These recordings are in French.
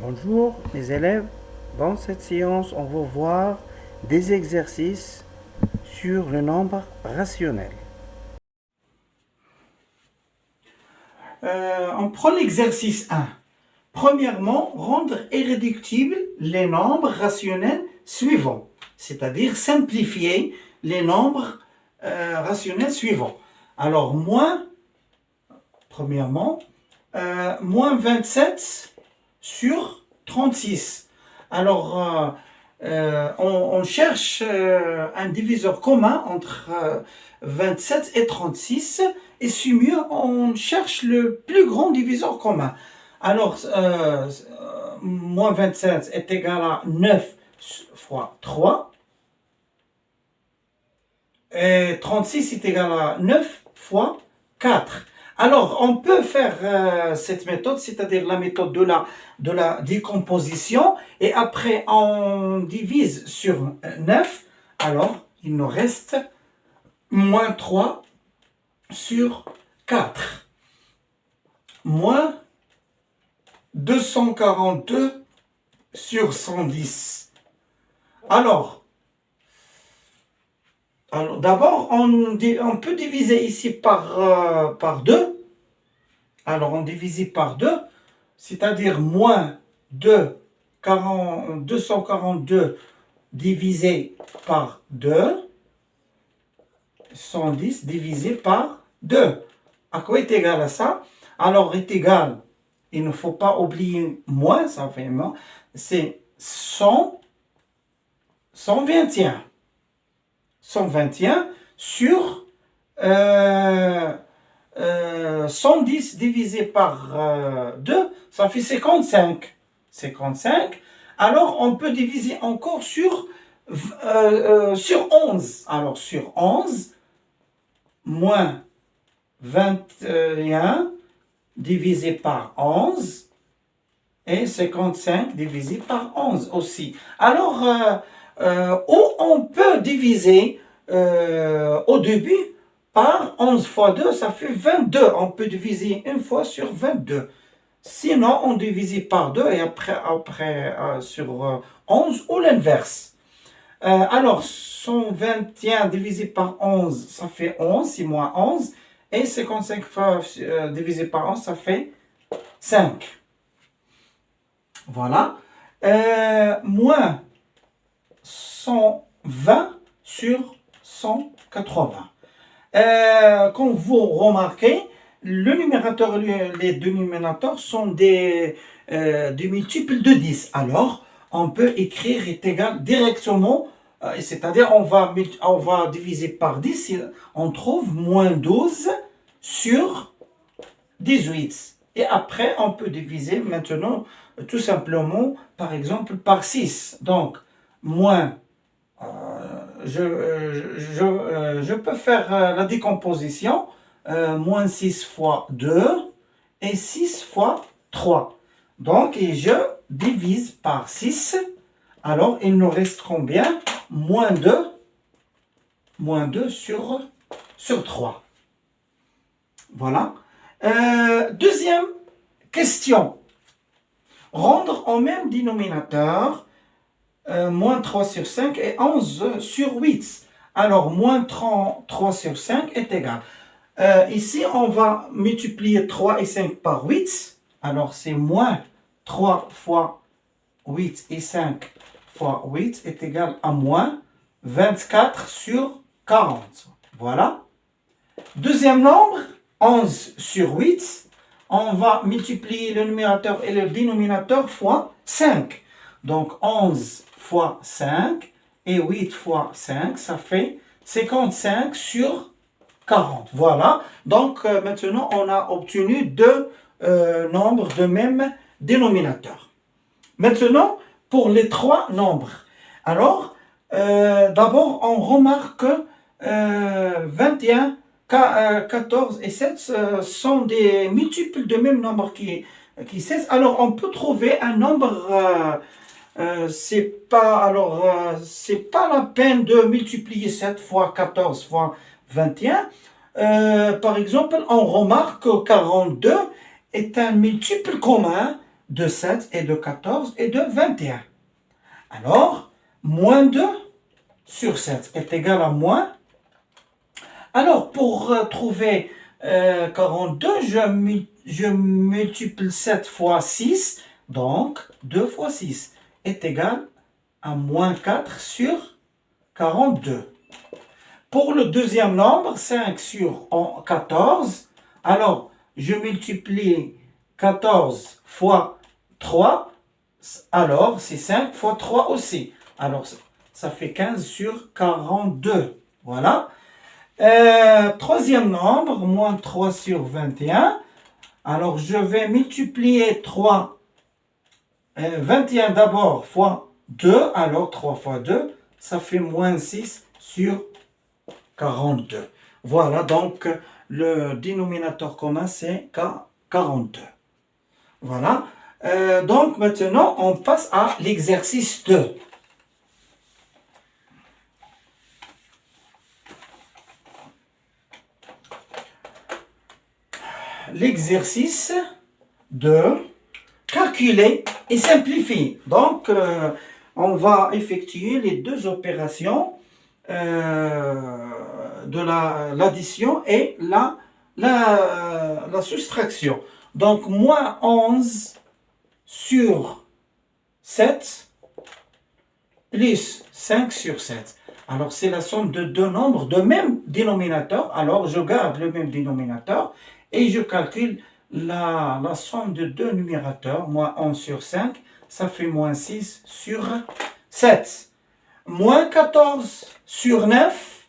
Bonjour mes élèves, dans cette séance on va voir des exercices sur le nombre rationnel. On prend l'exercice 1. Premièrement, rendre irréductibles les nombres rationnels suivants, c'est-à-dire simplifier les nombres rationnels suivants. Alors, premièrement, moins 27 sur 36. Alors, on cherche un diviseur commun entre 27 et 36, et si mieux, on cherche le plus grand diviseur commun. Alors, moins 27 est égal à 9 fois 3, et 36 est égal à 9 fois 4. Alors, on peut faire cette méthode, c'est-à-dire la méthode de la décomposition, et après on divise sur 9, alors il nous reste moins 3 sur 4, moins 242 sur 110. Alors d'abord, on peut diviser ici par 2. Alors, on divise par 2, c'est-à-dire moins 242 divisé par 2, 110 divisé par 2. À quoi est égal à ça? Alors, est égal, il ne faut pas oublier moins, ça fait moins, c'est 121. 121 sur 110 divisé par 2, ça fait 55. 55. Alors, on peut diviser encore sur 11. Alors, sur 11, moins 21 divisé par 11, et 55 divisé par 11 aussi. Alors, où on peut diviser au début par 11 fois 2, ça fait 22. On peut diviser une fois sur 22. Sinon, on divise par 2 et après sur 11 ou l'inverse. Alors, 121 divisé par 11, ça fait 11, c'est moins 11. Et 55 fois divisé par 11, ça fait 5. Voilà. Moins 120 sur 180. Comme vous remarquez, le numérateur et les dénominateurs sont des multiples de 10. Alors, on peut écrire est égal directement, c'est-à-dire on va diviser par 10, et on trouve moins 12 sur 18. Et après, on peut diviser maintenant tout simplement, par exemple, par 6. Donc, moins, je peux faire la décomposition, moins 6 fois 2 et 6 fois 3. Donc, et je divise par 6. Alors, il nous reste combien? Moins 2 sur 3. Voilà. Deuxième question. Rendre au même dénominateur moins 3 sur 5 et 11 sur 8. Alors, moins 3 sur 5 est égal. Ici, on va multiplier 3 et 5 par 8. Alors, c'est moins 3 fois 8 et 5 fois 8 est égal à moins 24 sur 40. Voilà. Deuxième nombre, 11 sur 8. On va multiplier le numérateur et le dénominateur fois 5. Donc, 11 fois 5 et 8 fois 5, ça fait 55 sur 40. Voilà. Donc, maintenant, on a obtenu deux nombres de même dénominateur. Maintenant, pour les trois nombres. Alors, d'abord, on remarque que 21, 14 et 7 sont des multiples de même nombre qui 16. Alors, on peut trouver un nombre... c'est pas la peine de multiplier 7 fois 14 fois 21. Par exemple, on remarque que 42 est un multiple commun de 7 et de 14 et de 21. Alors, moins 2 sur 7 est égal à moins. Alors, pour trouver 42, je multiplie 7 fois 6. Donc, 2 fois 6 est égal à moins 4 sur 42. Pour le deuxième nombre, 5 sur 14, alors je multiplie 14 fois 3, alors c'est 5 fois 3 aussi. Alors ça fait 15 sur 42. Voilà. Troisième nombre, moins 3 sur 21. Alors je vais multiplier 21 d'abord fois 2, alors 3 fois 2, ça fait moins 6 sur 42. Voilà, donc le dénominateur commun, c'est 42. Voilà. Donc maintenant, on passe à l'exercice 2. L'exercice 2, calculer et simplifier. Donc, on va effectuer les deux opérations de l'addition et la soustraction. Donc, moins 11 sur 7 plus 5 sur 7. Alors, c'est la somme de deux nombres de même dénominateur. Alors, je garde le même dénominateur et je calcule la somme de deux numérateurs. Moins 11 sur 5, ça fait moins 6 sur 7. Moins 14 sur 9,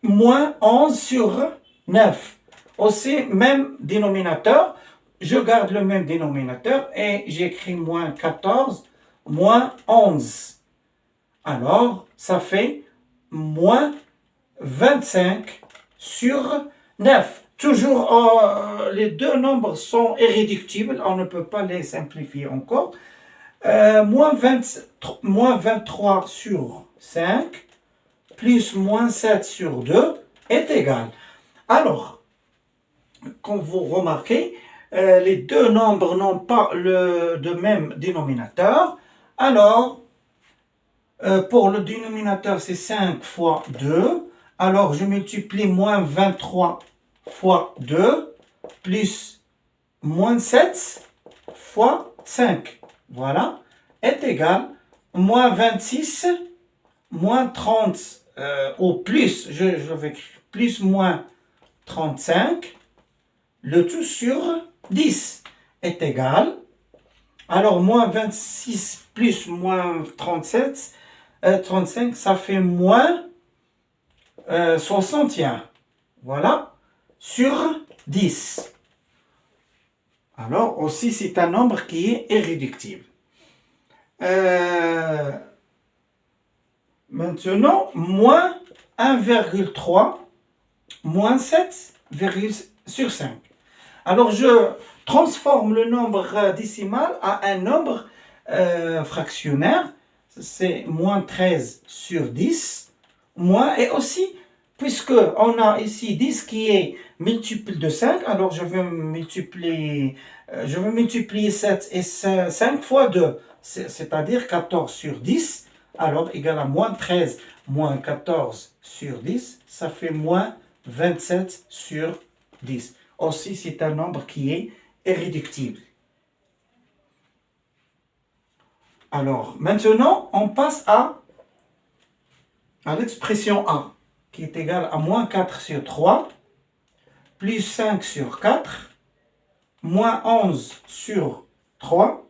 moins 11 sur 9. Aussi, même dénominateur. Je garde le même dénominateur et j'écris moins 14, moins 11. Alors, ça fait moins 25 sur 9. Toujours, les deux nombres sont irréductibles, on ne peut pas les simplifier encore. Moins 23 sur 5 plus moins 7 sur 2 est égal. Alors, comme vous remarquez, les deux nombres n'ont pas de même dénominateur. Alors, pour le dénominateur, c'est 5 fois 2. Alors, je multiplie moins 23 fois 2 plus moins 7 fois 5. Voilà, est égal moins 26, moins 30, ou plus, je vais écrire plus moins 35, le tout sur 10 est égal. Alors, moins 26 plus moins 35, ça fait moins 61. Voilà, sur 10. Alors, aussi, c'est un nombre qui est irréductible. Maintenant, moins 1,3, moins 7 sur 5. Alors, je transforme le nombre décimal à un nombre fractionnaire. C'est moins 13 sur 10. Moins, et aussi, puisque on a ici 10 qui est multiple de 5, alors je vais multiplier 7 et 5 fois 2, c'est-à-dire 14 sur 10, alors égal à moins 13 moins 14 sur 10, ça fait moins 27 sur 10. Aussi, c'est un nombre qui est irréductible. Alors, maintenant, on passe à l'expression A, qui est égale à moins 4 sur 3, plus 5 sur 4, moins 11 sur 3,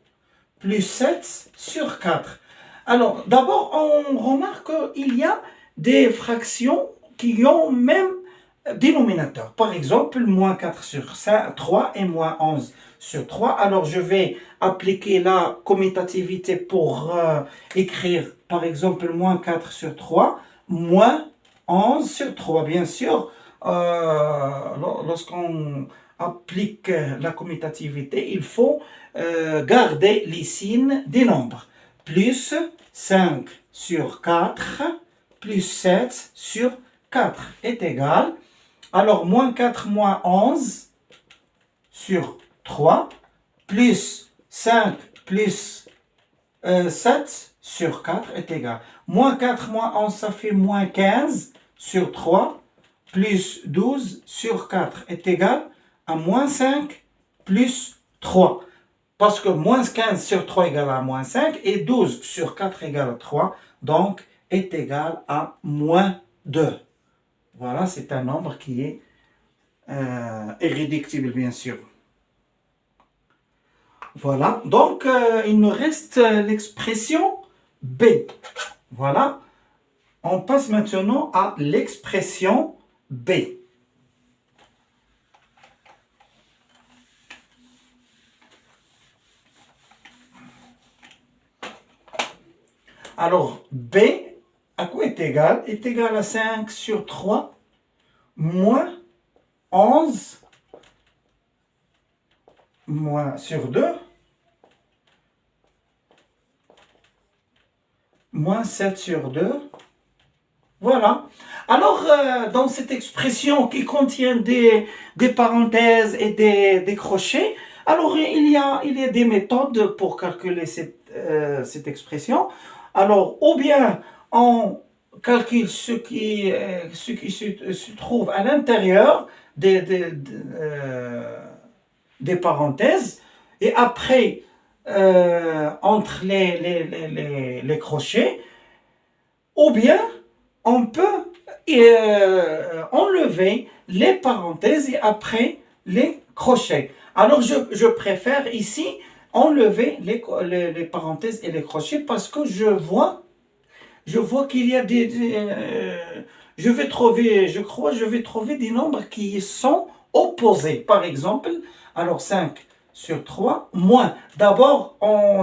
plus 7 sur 4. Alors, d'abord, on remarque qu'il y a des fractions qui ont même dénominateur. Par exemple, moins 4 sur 3 et moins 11 sur 3. Alors, je vais appliquer la commutativité pour écrire, par exemple, moins 4 sur 3, moins 11 sur 3. Bien sûr, lorsqu'on applique la commutativité, il faut garder les signes des nombres. Plus 5 sur 4, plus 7 sur 4 est égal. Alors, moins 4 moins 11 sur 3, plus 5 plus 7 sur 4 est égal. Moins 4 moins 11, ça fait moins 15 sur 3, plus 12 sur 4 est égal à moins 5 plus 3. Parce que moins 15 sur 3 égale à moins 5 et 12 sur 4 égale à 3, donc est égal à moins 2. Voilà, c'est un nombre qui est irréductible, bien sûr. Voilà, donc il nous reste l'expression B. Voilà, on passe maintenant à l'expression B. Alors, B, à quoi est égal? Est égal à 5 sur 3 moins 11 moins sur 2 moins 7 sur 2. Voilà. Alors, dans cette expression qui contient des parenthèses et des crochets, alors il y a des méthodes pour calculer cette expression. Alors, ou bien on calcule ce qui se trouve à l'intérieur des parenthèses, et après, entre les crochets, ou bien on peut enlever les parenthèses et après les crochets. Alors je préfère ici enlever les parenthèses et les crochets parce que je vois qu'il y a je vais trouver des nombres qui sont opposés. Par exemple, alors 5 sur 3 moins. D'abord,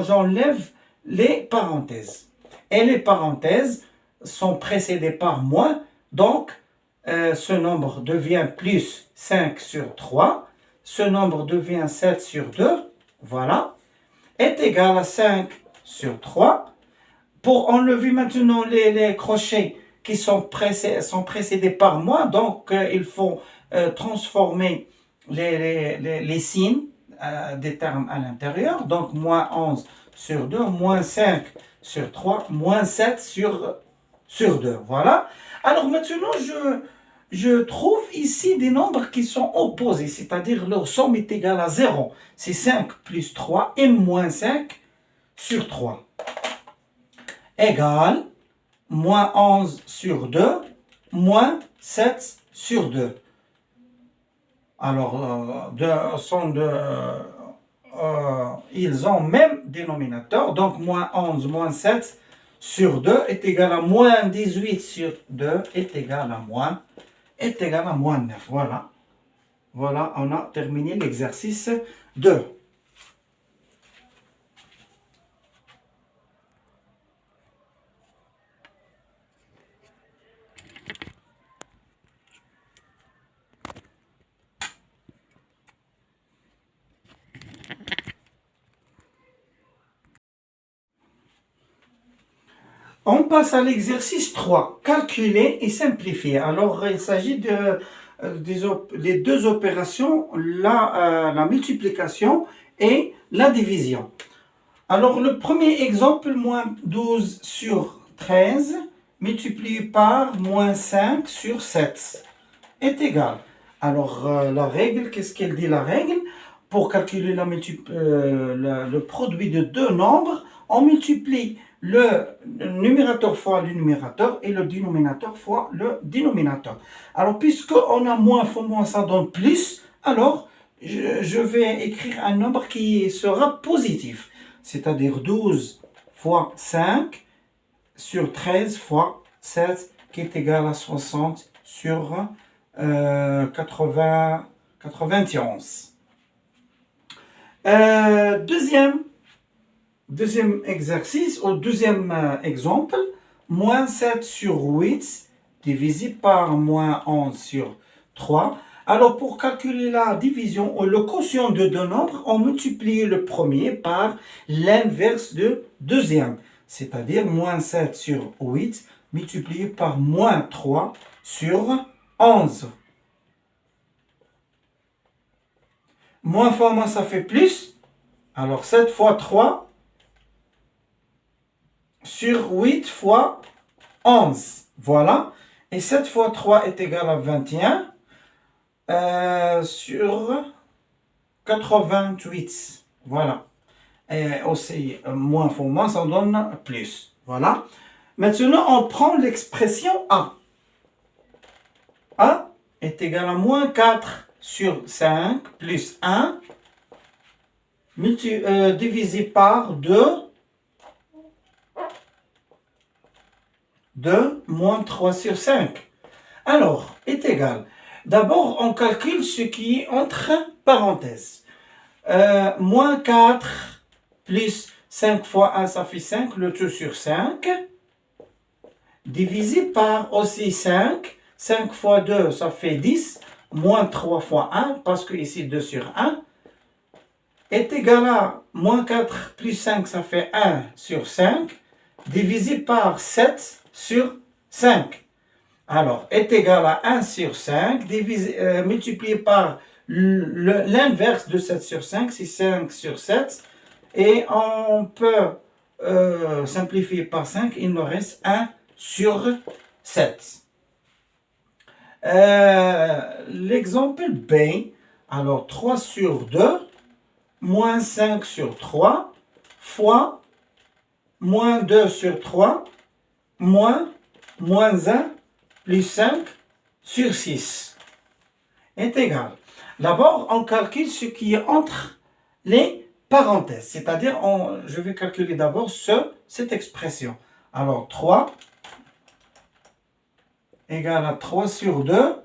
j'enlève les parenthèses. Et les parenthèses sont précédées par moins. Donc, ce nombre devient plus 5 sur 3. Ce nombre devient 7 sur 2. Voilà. Est égal à 5 sur 3. Pour enlever maintenant les crochets qui sont précédés par moins, donc il faut transformer les signes des termes à l'intérieur. Donc, moins 11 sur 2, moins 5 sur 3, moins 7 sur 2. Voilà. Alors maintenant, je trouve ici des nombres qui sont opposés, c'est-à-dire leur somme est égale à 0. C'est 5 plus 3 et moins 5 sur 3. Égale moins 11 sur 2, moins 7 sur 2. Alors, ils ont même dénominateur, donc moins 11 moins 7 sur 2 est égal à moins 18 sur 2 est égal à moins 9. Voilà. Voilà, on a terminé l'exercice 2. On passe à l'exercice 3, calculer et simplifier. Alors, il s'agit des deux opérations, la multiplication et la division. Alors, le premier exemple, moins 12 sur 13, multiplié par moins 5 sur 7, est égal. Alors, la règle, qu'est-ce qu'elle dit la règle? Pour calculer le produit de deux nombres, on multiplie le numérateur fois le numérateur et le dénominateur fois le dénominateur. Alors, puisqu'on a moins fois moins, ça donne plus, alors je vais écrire un nombre qui sera positif, c'est-à-dire 12 fois 5 sur 13 fois 7, qui est égal à 60 sur 91. Deuxième exercice, ou deuxième exemple, moins 7 sur 8 divisé par moins 11 sur 3. Alors, pour calculer la division ou le quotient de deux nombres, on multiplie le premier par l'inverse du deuxième, c'est-à-dire moins 7 sur 8 multiplié par moins 3 sur 11. Moins fois moins, ça fait plus. Alors 7 fois 3 sur 8 fois 11. Voilà. Et 7 fois 3 est égal à 21 sur 88. Voilà. Et aussi, moins fois moins, ça donne plus. Voilà. Maintenant, on prend l'expression A. A est égal à moins 4 sur 5 plus 1 divisé par 2 moins 3 sur 5. Alors, est égal. D'abord, on calcule ce qui est entre parenthèses. Moins 4 plus 5 fois 1, ça fait 5, le tout sur 5. Divisé par aussi 5. 5 fois 2, ça fait 10. Moins 3 fois 1, parce que ici 2 sur 1. Est égal à moins 4 plus 5, ça fait 1 sur 5. Divisé par 7 sur 5. Alors, est égal à 1 sur 5, multiplié par l'inverse de 7 sur 5, c'est 5 sur 7. Et on peut simplifier par 5, il nous reste 1 sur 7. L'exemple B, alors 3 sur 2, moins 5 sur 3, fois moins 2 sur 3, moins 1, plus 5 sur 6 est égal. D'abord, on calcule ce qui est entre les parenthèses. C'est-à-dire, je vais calculer d'abord cette expression. Alors, 3 égale à 3 sur 2,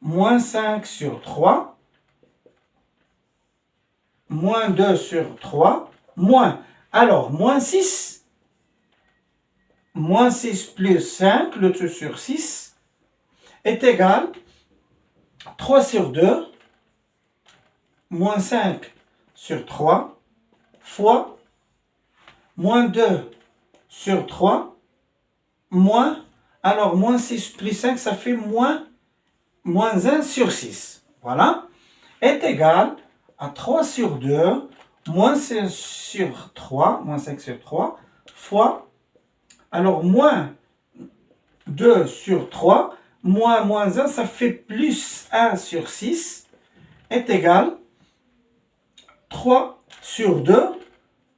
moins 5 sur 3, moins 2 sur 3, moins. Alors, moins 6 plus 5, le tout sur 6, est égal à 3 sur 2, moins 5 sur 3, fois moins 2 sur 3, moins, alors moins 6 plus 5, ça fait moins 1 sur 6. Voilà, est égal à 3 sur 2, moins 5 sur 3, fois, alors moins 2 sur 3, moins 1, ça fait plus 1 sur 6, est égal 3 sur 2,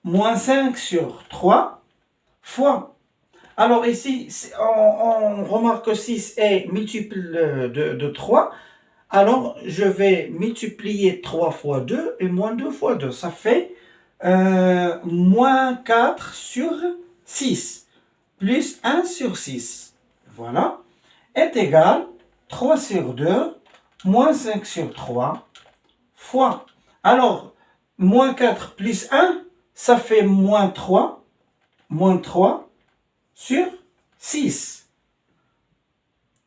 moins 5 sur 3, fois. Alors ici, on remarque que 6 est multiple de 3. Alors, je vais multiplier 3 fois 2 et moins 2 fois 2. Ça fait moins 4 sur 6, plus 1 sur 6. Voilà. Est égal 3 sur 2, moins 5 sur 3, fois. Alors, moins 4 plus 1, ça fait moins 3 sur 6.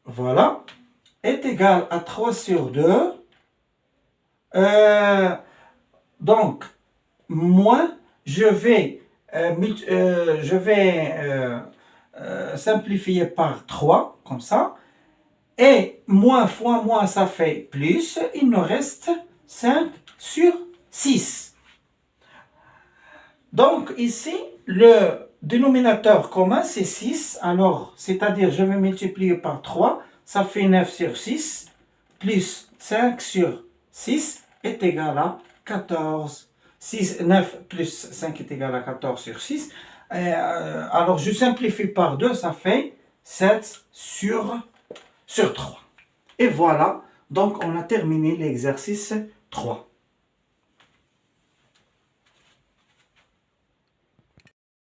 Voilà. Est égal à 3 sur 2. Donc, moins, je vais simplifier par 3, comme ça. Et moins fois moins, ça fait plus. Il nous reste 5 sur 6. Donc, ici, le dénominateur commun, c'est 6. Alors, c'est-à-dire, je vais multiplier par 3. Ça fait 9 sur 6, plus 5 sur 6 est égal à 14. 9 plus 5 est égal à 14 sur 6. Alors, je simplifie par 2, ça fait 7 sur 3. Et voilà, donc on a terminé l'exercice 3.